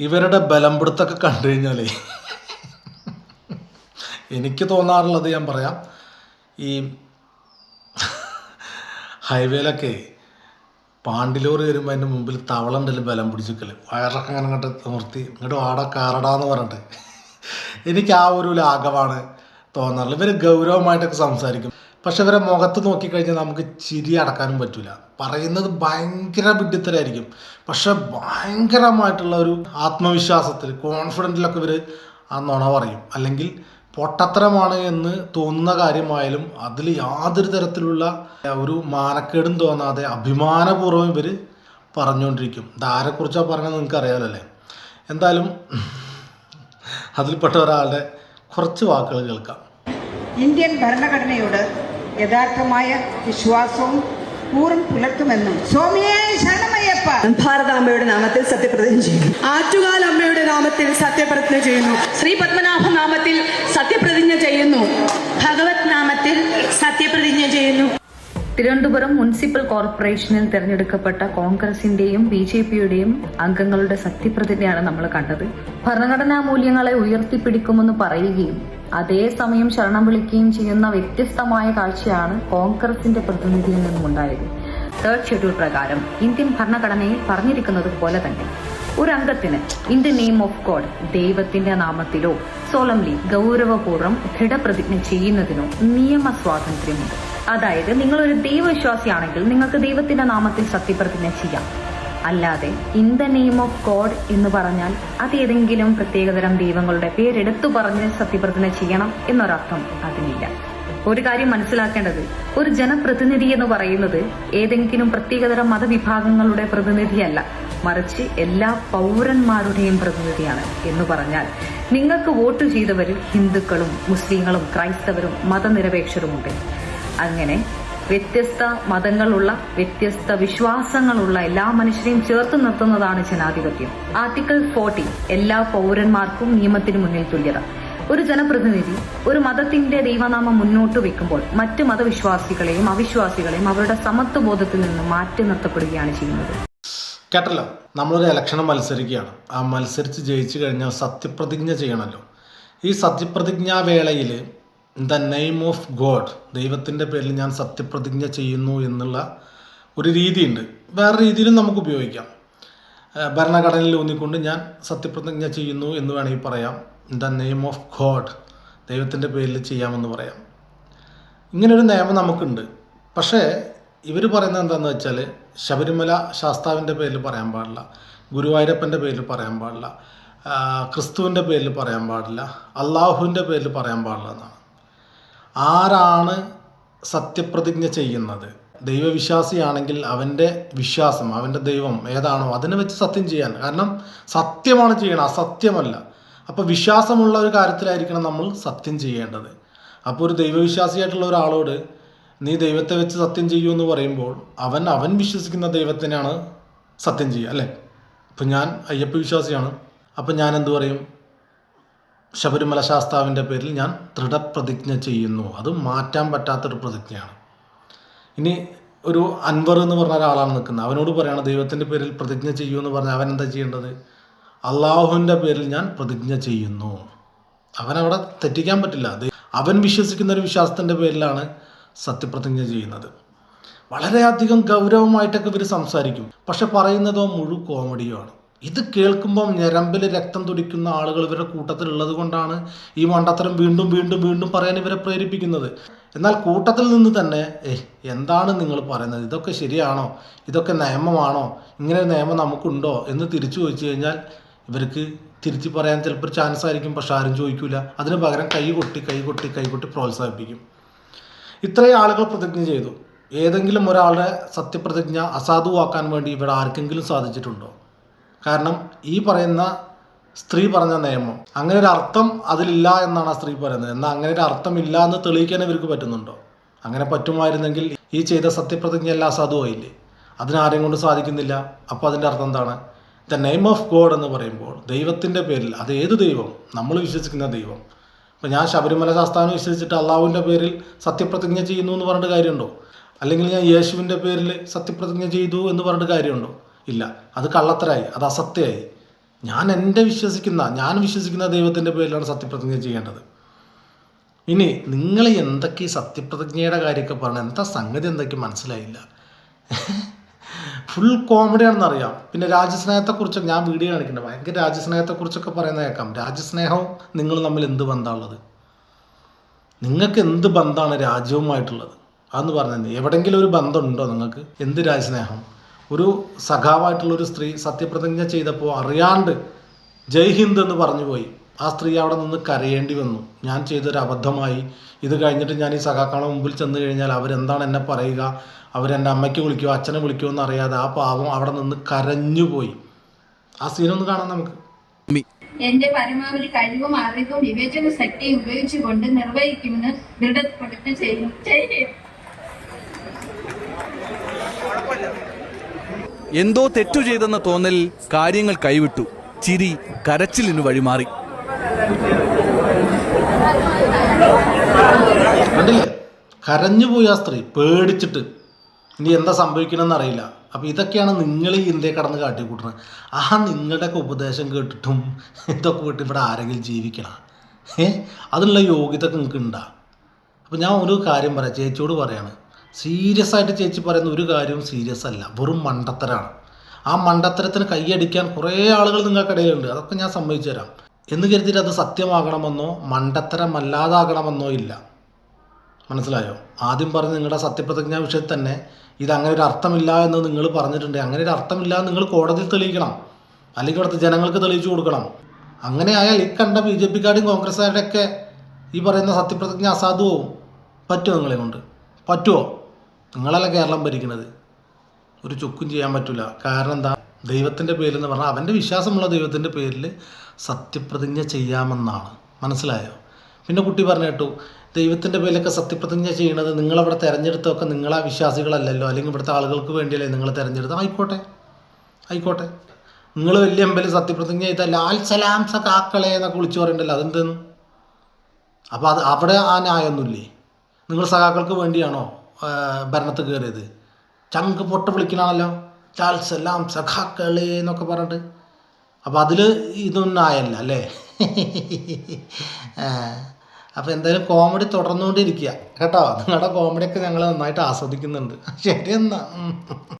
ഇവരുടെ ബലം പിടുത്തൊക്കെ കണ്ടു കഴിഞ്ഞാലേ എനിക്ക് തോന്നാറുള്ളത് ഞാൻ പറയാം. ഈ ഹൈവേയിലൊക്കെ പാണ്ടിലോറി വരുമ്പോൾ അതിൻ്റെ മുമ്പിൽ തവള ഉണ്ടല്ലോ ബലം പിടിച്ചിക്കല്, വയറൊക്കെ അങ്ങനെ ഇങ്ങോട്ട് നിർത്തി ഇങ്ങോട്ട് ആടെ കാറടാന്ന് പറഞ്ഞിട്ട് എനിക്ക് ആ ഒരു ലാഘവമാണ് തോന്നാറുള്ളത്. ഇവർ ഗൗരവമായിട്ടൊക്കെ സംസാരിക്കും, പക്ഷെ ഇവരെ മുഖത്ത് നോക്കിക്കഴിഞ്ഞാൽ നമുക്ക് ചിരി അടക്കാനും പറ്റില്ല. പറയുന്നത് ഭയങ്കര വിഡ്ഢിത്തരായിരിക്കും, പക്ഷെ ഭയങ്കരമായിട്ടുള്ള ഒരു ആത്മവിശ്വാസത്തിൽ കോൺഫിഡൻറ്റിലൊക്കെ ഇവർ ആ നുണ പറയും. അല്ലെങ്കിൽ പൊട്ടത്തരമാണ് എന്ന് തോന്നുന്ന കാര്യമായാലും അതിൽ യാതൊരു തരത്തിലുള്ള ഒരു മാനക്കേടും തോന്നാതെ അഭിമാനപൂർവ്വം ഇവർ പറഞ്ഞുകൊണ്ടിരിക്കും. ഇതാരെക്കുറിച്ചാണ് പറയുന്നത് നിങ്ങൾക്ക് അറിയാമല്ലേ. എന്തായാലും അതിൽപ്പെട്ട ഒരാളുടെ കുറച്ച് വാക്കുകൾ കേൾക്കാം. ഇന്ത്യൻ ഭരണഘടനയോട് യഥാർത്ഥമായ വിശ്വാസവും കൂറും പുലർത്തുമെന്നും സ്വാമിയേ ശരണമയ്യപ്പ ഭാരതാംബയുടെ നാമത്തിൽ സത്യപ്രതിജ്ഞ ചെയ്യുന്നു. ആറ്റുകാൽ അമ്മയുടെ നാമത്തിൽ സത്യപ്രതിജ്ഞ ചെയ്യുന്നു. ശ്രീ പത്മനാഭ നാമത്തിൽ സത്യപ്രതിജ്ഞ ചെയ്യുന്നു. ഭഗവത് നാമത്തിൽ സത്യപ്രതിജ്ഞ ചെയ്യുന്നു. തിരുവനന്തപുരം മുനിസിപ്പൽ കോർപ്പറേഷനിൽ തെരഞ്ഞെടുക്കപ്പെട്ട കോൺഗ്രസിന്റെയും BJPയുടെയും അംഗങ്ങളുടെ സത്യപ്രതിജ്ഞയാണ് നമ്മൾ കണ്ടത്. ഭരണഘടനാ മൂല്യങ്ങളെ ഉയർത്തിപ്പിടിക്കുമെന്ന് പറയുകയും അതേസമയം ശരണം വിളിക്കുകയും ചെയ്യുന്ന വ്യത്യസ്തമായ കാഴ്ചയാണ് കോൺഗ്രസിന്റെ പ്രതിനിധിയിൽ നിന്നുമുണ്ടായത്. 3rd ഷെഡ്യൂൾ പ്രകാരം ഇന്ത്യൻ ഭരണഘടനയിൽ പറഞ്ഞിരിക്കുന്നത് പോലെ തന്നെ ഒരു അംഗത്തിന് in the name of God, ദൈവത്തിന്റെ നാമത്തിലോ സോളംലി ഗൗരവപൂർവ്വം ദൃഢപ്രതിജ്ഞ ചെയ്യുന്നതിനോ നിയമ സ്വാതന്ത്ര്യമുണ്ട്. അതായത് നിങ്ങൾ ഒരു ദൈവവിശ്വാസിയാണെങ്കിൽ നിങ്ങൾക്ക് ദൈവത്തിന്റെ നാമത്തിൽ സത്യപ്രതിജ്ഞ ചെയ്യാം. അല്ലാതെ in the name of God എന്ന് പറഞ്ഞാൽ അതേതെങ്കിലും പ്രത്യേകതരം ദൈവങ്ങളുടെ പേരെടുത്തു പറഞ്ഞ് സത്യപ്രതിജ്ഞ ചെയ്യണം എന്നൊരർത്ഥം അതിനില്ല. ഒരു കാര്യം മനസ്സിലാക്കേണ്ടത്, ഒരു ജനപ്രതിനിധി എന്ന് പറയുന്നത് ഏതെങ്കിലും പ്രത്യേകതരം മതവിഭാഗങ്ങളുടെ പ്രതിനിധിയല്ല, മറിച്ച് എല്ലാ പൗരന്മാരുടെയും പ്രതിനിധിയാണ്. എന്ന് പറഞ്ഞാൽ നിങ്ങൾക്ക് വോട്ട് ചെയ്തവരിൽ ഹിന്ദുക്കളും മുസ്ലിങ്ങളും ക്രൈസ്തവരും മതനിരപേക്ഷരുമുണ്ട്. അങ്ങനെ വ്യത്യസ്ത മതങ്ങളുള്ള വ്യത്യസ്ത വിശ്വാസങ്ങളുള്ള എല്ലാ മനുഷ്യരെയും ചേർത്ത് നിർത്തുന്നതാണ് ജനാധിപത്യം. ആർട്ടിക്കിൾ 40 എല്ലാ പൗരന്മാർക്കും നിയമത്തിന് മുന്നിൽ തുല്യത. ഒരു ജനപ്രതിനിധി ഒരു മതത്തിന്റെ ദൈവനാമം മുന്നോട്ട് വെക്കുമ്പോൾ മറ്റ് മതവിശ്വാസികളെയും അവിശ്വാസികളെയും അവരുടെ സമത്വബോധത്തിൽ നിന്ന് മാറ്റി നിർത്തപ്പെടുകയാണ് ചെയ്യുന്നത്. കേട്ടല്ലോ, നമ്മളൊരു ഇലക്ഷന് മത്സരിക്കുകയാണ്. ആ മത്സരിച്ച് ജയിച്ചു കഴിഞ്ഞാൽ സത്യപ്രതിജ്ഞ ചെയ്യണമല്ലോ. ഈ സത്യപ്രതിജ്ഞാ വേളയിൽ ദ നെയിം ഓഫ് ഗോഡ്, ദൈവത്തിൻ്റെ പേരിൽ ഞാൻ സത്യപ്രതിജ്ഞ ചെയ്യുന്നു എന്നുള്ള ഒരു രീതിയുണ്ട്. വേറെ രീതിയിലും നമുക്ക് ഉപയോഗിക്കാം. ഭരണഘടനയിൽ ഊന്നിക്കൊണ്ട് ഞാൻ സത്യപ്രതിജ്ഞ ചെയ്യുന്നു എന്ന് വേണമെങ്കിൽ പറയാം. ദ നെയിം ഓഫ് ഗോഡ്, ദൈവത്തിൻ്റെ പേരിൽ ചെയ്യാമെന്ന് പറയാം. ഇങ്ങനൊരു നിയമം നമുക്കുണ്ട്. പക്ഷേ ഇവർ പറയുന്നത് എന്താണെന്ന് വെച്ചാൽ ശബരിമല ശാസ്താവിൻ്റെ പേരിൽ പറയാൻ പാടില്ല, ഗുരുവായൂരപ്പൻ്റെ പേരിൽ പറയാൻ പാടില്ല, ക്രിസ്തുവിൻ്റെ പേരിൽ പറയാൻ പാടില്ല, അള്ളാഹുവിൻ്റെ പേരിൽ പറയാൻ പാടില്ല എന്നാണ്. ആരാണ് സത്യപ്രതിജ്ഞ ചെയ്യുന്നത്? ദൈവവിശ്വാസിയാണെങ്കിൽ അവൻ്റെ വിശ്വാസം, അവൻ്റെ ദൈവം ഏതാണോ അതിനെ വെച്ച് സത്യം ചെയ്യാൻ. കാരണം സത്യമാണ് ചെയ്യണം, അസത്യമല്ല. അപ്പോൾ വിശ്വാസമുള്ള ഒരു കാര്യത്തിലായിരിക്കണം നമ്മൾ സത്യം ചെയ്യേണ്ടത്. അപ്പോൾ ഒരു ദൈവവിശ്വാസിയായിട്ടുള്ള ഒരാളോട് നീ ദൈവത്തെ വെച്ച് സത്യം ചെയ്യൂ എന്ന് പറയുമ്പോൾ അവൻ വിശ്വസിക്കുന്ന ദൈവത്തിനാണ് സത്യം ചെയ്യുക, അല്ലേ? ഇപ്പം ഞാൻ അയ്യപ്പ വിശ്വാസിയാണ്. അപ്പം ഞാൻ എന്തു പറയും? ശബരിമല ശാസ്താവിൻ്റെ പേരിൽ ഞാൻ ദൃഢപ്രതിജ്ഞ ചെയ്യുന്നു. അത് മാറ്റാൻ പറ്റാത്തൊരു പ്രതിജ്ഞയാണ്. ഇനി ഒരു അൻവർ എന്ന് പറഞ്ഞ ഒരാളാണ് നിൽക്കുന്നത്, അവനോട് പറയുകയാണ് ദൈവത്തിൻ്റെ പേരിൽ പ്രതിജ്ഞ ചെയ്യൂ എന്ന് പറഞ്ഞാൽ അവൻ എന്താ ചെയ്യേണ്ടത്? അള്ളാഹുവിൻ്റെ പേരിൽ ഞാൻ പ്രതിജ്ഞ ചെയ്യുന്നു. അവനവിടെ തെറ്റിക്കാൻ പറ്റില്ല. അവൻ വിശ്വസിക്കുന്ന ഒരു വിശ്വാസത്തിൻ്റെ പേരിലാണ് സത്യപ്രതിജ്ഞ ചെയ്യുന്നത്. വളരെയധികം ഗൗരവമായിട്ടൊക്കെ ഇവർ സംസാരിക്കും, പക്ഷെ പറയുന്നതോ മുഴുവൻ കോമഡിയുമാണ്. ഇത് കേൾക്കുമ്പം ഞരമ്പിൽ രക്തം തുടിക്കുന്ന ആളുകൾ ഇവരുടെ കൂട്ടത്തിലുള്ളത് കൊണ്ടാണ് ഈ മണ്ടത്തരം വീണ്ടും വീണ്ടും വീണ്ടും പറയാൻ ഇവരെ പ്രേരിപ്പിക്കുന്നത്. എന്നാൽ കൂട്ടത്തിൽ നിന്ന് തന്നെ എന്താണ് നിങ്ങൾ പറയുന്നത്, ഇതൊക്കെ ശരിയാണോ, ഇതൊക്കെ നിയമമാണോ, ഇങ്ങനെ നിയമം നമുക്കുണ്ടോ എന്ന് തിരിച്ചു ചോദിച്ചു കഴിഞ്ഞാൽ ഇവർക്ക് തിരിച്ചു പറയാൻ ചിലപ്പോൾ ഒരു ചാൻസ് ആയിരിക്കും, പക്ഷെ ആരും ചോദിക്കില്ല. അതിന് പകരം കൈകൊട്ടി പ്രോത്സാഹിപ്പിക്കും. ഇത്രയും ആളുകൾ പ്രതിജ്ഞ ചെയ്തു. ഏതെങ്കിലും ഒരാളുടെ സത്യപ്രതിജ്ഞ അസാധുവാക്കാൻ വേണ്ടി ഇവിടെ ആർക്കെങ്കിലും സാധിച്ചിട്ടുണ്ടോ? കാരണം ഈ പറയുന്ന സ്ത്രീ പറഞ്ഞ നിയമം അങ്ങനെ ഒരു അർത്ഥം അതിലില്ല എന്നാണ് ആ സ്ത്രീ പറയുന്നത്. എന്നാൽ അങ്ങനെ ഒരു അർത്ഥം ഇല്ല എന്ന് തെളിയിക്കാൻ ഇവർക്ക് പറ്റുന്നുണ്ടോ? അങ്ങനെ പറ്റുമായിരുന്നെങ്കിൽ ഈ ചെയ്ത സത്യപ്രതിജ്ഞ എല്ലാം അസാധുവായില്ലേ? അതിനാരെയും കൊണ്ട് സാധിക്കുന്നില്ല. അപ്പോൾ അതിൻ്റെ അർത്ഥം എന്താണ്? ദ നെയിം ഓഫ് ഗോഡ് എന്ന് പറയുമ്പോൾ ദൈവത്തിൻ്റെ പേരിൽ, അത് ഏത് ദൈവം? നമ്മൾ വിശ്വസിക്കുന്ന ദൈവം. അപ്പോൾ ഞാൻ ശബരിമല ശാസ്താവിനെ വിശ്വസിച്ചിട്ട് അള്ളാഹുവിൻ്റെ പേരിൽ സത്യപ്രതിജ്ഞ ചെയ്യുന്നു എന്ന് പറഞ്ഞിട്ട് കാര്യമുണ്ടോ? അല്ലെങ്കിൽ ഞാൻ യേശുവിൻ്റെ പേരിൽ സത്യപ്രതിജ്ഞ ചെയ്തു എന്ന് പറഞ്ഞിട്ട് കാര്യമുണ്ടോ? ഇല്ല. അത് കള്ളത്തരായി, അത് അസത്യമായി. ഞാൻ വിശ്വസിക്കുന്ന ദൈവത്തിൻ്റെ പേരിലാണ് സത്യപ്രതിജ്ഞ ചെയ്യേണ്ടത്. ഇനി നിങ്ങൾ എന്തൊക്കെ ഈ സത്യപ്രതിജ്ഞയുടെ കാര്യമൊക്കെ പറഞ്ഞാൽ എന്താ സംഗതി എന്തൊക്കെ മനസ്സിലായില്ല. ഫുൾ കോമഡിയാണെന്നറിയാം. പിന്നെ രാജ്യസ്നേഹത്തെക്കുറിച്ചൊക്കെ ഞാൻ വീഡിയോ കാണിക്കുന്നുണ്ട്. ഭയങ്കര രാജ്യസ്നേഹത്തെക്കുറിച്ചൊക്കെ പറയുന്നത് കേൾക്കാം. രാജ്യസ്നേഹവും നിങ്ങൾ തമ്മിൽ എന്ത് ബന്ധമുള്ളത്? നിങ്ങൾക്ക് എന്ത് ബന്ധമാണ് രാജ്യവുമായിട്ടുള്ളത്? അതെന്ന് പറഞ്ഞത് എവിടെയെങ്കിലും ഒരു ബന്ധമുണ്ടോ നിങ്ങൾക്ക്? എന്ത് രാജ്യസ്നേഹം? ഒരു സഖാവായിട്ടുള്ളൊരു സ്ത്രീ സത്യപ്രതിജ്ഞ ചെയ്തപ്പോൾ അറിയാണ്ട് ജയ് ഹിന്ദ് എന്ന് പറഞ്ഞു പോയി. ആ സ്ത്രീ അവിടെ നിന്ന് കരയേണ്ടി വന്നു. ഞാൻ ചെയ്തൊരു അബദ്ധമായി. ഇത് കഴിഞ്ഞിട്ട് ഞാൻ ഈ സഖാക്കളുടെ മുമ്പിൽ ചെന്ന് കഴിഞ്ഞാൽ അവരെന്താണ് എന്നെ പറയുക, അവരെൻ്റെ അമ്മയ്ക്ക് വിളിക്കുമോ അച്ഛനെ വിളിക്കുമോ എന്നറിയാതെ ആ പാവം അവിടെ നിന്ന് കരഞ്ഞുപോയി. ആ സീനൊന്ന് കാണാം നമുക്ക്. എന്റെ പരമാവധി കഴിവും അറിവും വിവേചന ശക്തിയും ഉപയോഗിച്ചുകൊണ്ട് നിർവഹിക്കുമെന്ന് ദൃഢപ്രതിജ്ഞ ചെയ്യുന്നു. എന്തോ തെറ്റു ചെയ്തെന്ന തോന്നലിൽ കാര്യങ്ങൾ കൈവിട്ടു. ചിരി കരച്ചിലിനു വഴിമാറി. കണ്ടില്ലേ, കരഞ്ഞുപോയി ആ സ്ത്രീ പേടിച്ചിട്ട്. ഇനി എന്താ സംഭവിക്കണമെന്ന് അറിയില്ല. അപ്പോൾ ഇതൊക്കെയാണ് നിങ്ങൾ ഈ ഇന്ത്യയെ കടന്ന് കാട്ടിക്കൂട്ടുന്നത്. നിങ്ങളുടെയൊക്കെ ഉപദേശം കേട്ടിട്ടും ഇതൊക്കെ വിട്ട് ഇവിടെ ആരെങ്കിലും ജീവിക്കണം? അതിനുള്ള യോഗ്യത നിങ്ങൾക്ക് ഉണ്ടാ? അപ്പോൾ ഞാൻ ഒരു കാര്യം പറയാം, ചേച്ചിയോട് പറയാണ്. സീരിയസ് ആയിട്ട് ചേച്ചി പറയുന്ന ഒരു കാര്യവും സീരിയസ് അല്ല, വെറും മണ്ടത്തരാണ്. ആ മണ്ടത്തരത്തിന് കൈയടിക്കാൻ കുറേ ആളുകൾ നിങ്ങൾക്കിടയിലുണ്ട്. അതൊക്കെ ഞാൻ സമ്മതിച്ചു തരാം. എന്ന് കരുതിയിട്ട് അത് സത്യമാകണമെന്നോ മണ്ടത്തരമല്ലാതാകണമെന്നോ ഇല്ല. മനസ്സിലായോ? ആദ്യം പറഞ്ഞ് നിങ്ങളുടെ സത്യപ്രതിജ്ഞാ വിഷയത്തിൽ തന്നെ ഇതങ്ങനെ ഒരു അർത്ഥമില്ല എന്ന് നിങ്ങൾ പറഞ്ഞിട്ടുണ്ട്. അങ്ങനെ ഒരു അർത്ഥമില്ല എന്ന് നിങ്ങൾ കോടതിയിൽ തെളിയിക്കണം, അല്ലെങ്കിൽ ഇവിടുത്തെ ജനങ്ങൾക്ക് തെളിയിച്ചു കൊടുക്കണം. അങ്ങനെ ആയാൽ ഈ കണ്ട BJP-ക്കാരുടെയും കോൺഗ്രസ്സുകാരുടെയൊക്കെ ഈ പറയുന്ന സത്യപ്രതിജ്ഞ അസാധുവാവും. പറ്റുമോ? നിങ്ങളെ കൊണ്ട് പറ്റുമോ? നിങ്ങളല്ല കേരളം ഭരിക്കുന്നത്. ഒരു ചുക്കും ചെയ്യാൻ പറ്റില്ല. കാരണം എന്താ? ദൈവത്തിൻ്റെ പേരിൽ എന്ന് പറഞ്ഞാൽ അവൻ്റെ വിശ്വാസമുള്ള ദൈവത്തിൻ്റെ പേരിൽ സത്യപ്രതിജ്ഞ ചെയ്യാമെന്നാണ്. മനസ്സിലായോ? പിന്നെ കുട്ടി പറഞ്ഞു കേട്ടു, ദൈവത്തിൻ്റെ പേരിലൊക്കെ സത്യപ്രതിജ്ഞ ചെയ്യണത് നിങ്ങളവിടെ തിരഞ്ഞെടുത്തൊക്കെ നിങ്ങളാ വിശ്വാസികളല്ലല്ലോ, അല്ലെങ്കിൽ ഇവിടുത്തെ ആളുകൾക്ക് വേണ്ടിയല്ലേ നിങ്ങൾ തിരഞ്ഞെടുത്ത്. ആയിക്കോട്ടെ. നിങ്ങൾ വലിയ അമ്പലം സത്യപ്രതിജ്ഞ ചെയ്താൽ ലാൽ സലാം സഖാക്കളെ എന്നൊക്കെ വിളിച്ചു പറയണ്ടല്ലോ, അതെന്തെന്ന്? അപ്പോൾ അവിടെ ആ ന്യായമൊന്നുമില്ലേ? നിങ്ങൾ സഖാക്കൾക്ക് വേണ്ടിയാണോ ഭരണത്തിൽ കയറിയത്? ചങ്ക് പൊട്ട് വിളിക്കണമല്ലോ, ലാൽ സലാം സഖാക്കളെ എന്നൊക്കെ പറഞ്ഞിട്ട്. അപ്പോൾ അതിൽ ഇതൊന്നും ആയല്ല അല്ലേ? അപ്പോൾ എന്തായാലും കോമഡി തുടർന്നുകൊണ്ടിരിക്കുക കേട്ടോ. നിങ്ങളുടെ കോമഡിയൊക്കെ ഞങ്ങൾ നന്നായിട്ട് ആസ്വദിക്കുന്നുണ്ട്. ശരി എന്നാ.